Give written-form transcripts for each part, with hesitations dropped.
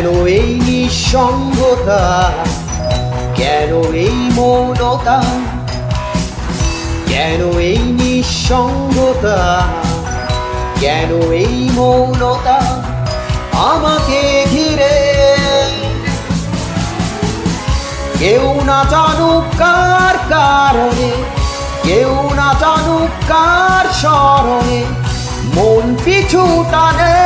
কেন এই নিঃসঙ্গতা, কেন এই মৌনতা, কেন এই নিঃসঙ্গতা, কেন এই মৌনতা আমাকে ঘিরে। কেউ না জানুক কার কারণে, কেউ না জানুক কার স্মরণে মন পিছু টানে।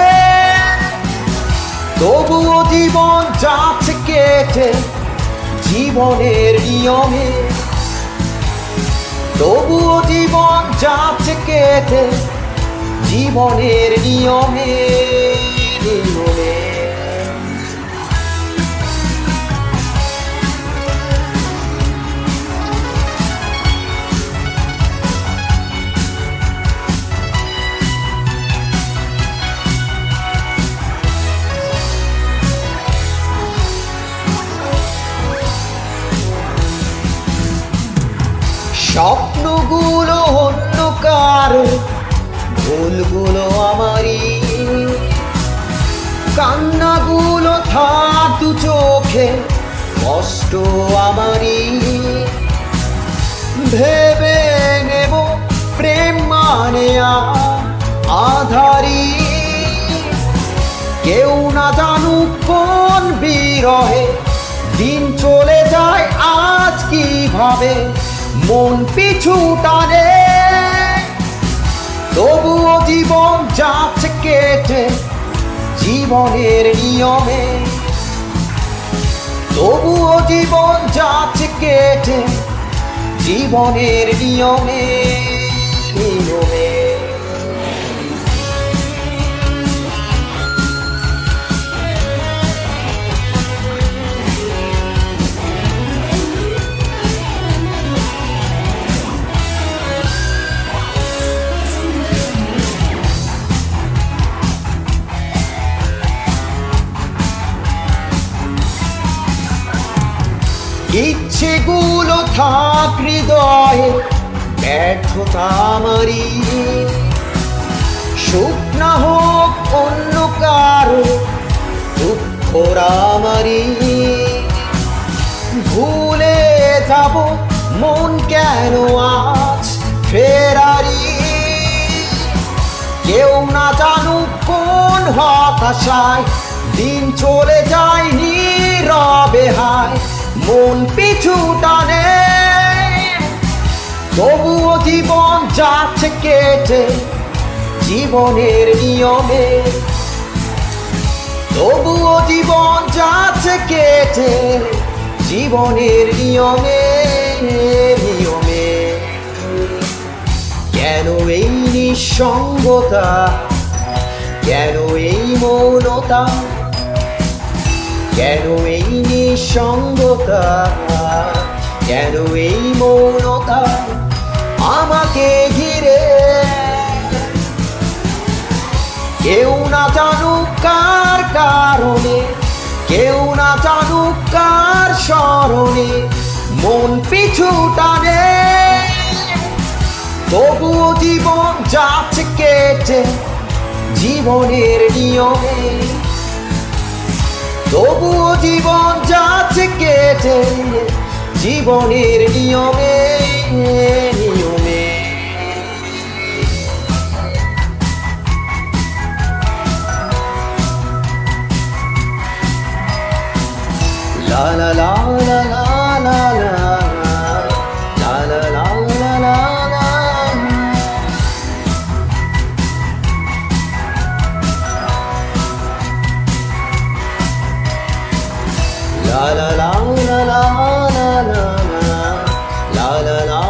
তবুও জীবন যাচ্ছে কেটে জীবনের নিয়মে, তবুও জীবন যাচ্ছে কেটে জীবনের নিয়মে নিয়মে। স্বপ্নগুলো অন্য কারো, ভুলগুলো আমারই, কান্নাগুলো থাক দু চোখে, কষ্ট আমারই। ভেবে নেব প্রেম মানে আধারি, কেউ না জানুক কোন বিরহে দিন চলে যায় আজ কিভাবে মন পিছু টানে। তবুও জীবন যাচ্ছে কেটে জীবনের নিয়মে, তবুও জীবন যাচ্ছে কেটে জীবনের নিয়মে নিয়মে। ইচ্ছেগুলো থাক হৃদয়ে, ব্যর্থতা আমারই, সুখ না হোক অন্য কারো, দুঃখ আমারই। ভুলে যাব মন কেন আজ ফেরারি, কেউ না জানুক কোন হতাশায় দিন চলে যায় নীরবে হায় মন পিছু টানে। তবুও জীবন যাচ্ছে কেটে জীবনের নিয়মে, তবুও জীবন যাচ্ছে কেটে জীবনের নিয়মে নিয়মে। কেন এই নিঃসঙ্গতা, কেন এই মৌনতা, কেন এই নিঃসঙ্গতা, কেন এই মৌনতা আমাকে ঘিরে। কেউ না জানুক কার কারণে, কেউ না জানুক কার স্মরণে মন পিছু টানে। তবুও জীবন যাচ্ছে কেটে জীবনের নিয়মে, তবুও জীবন যাচ্ছে কেটে জীবনের নিয়মে নিয়মে। লা লা লা লা লা লা লা লা লা লা লা লা লা। La la la la la la la la la la la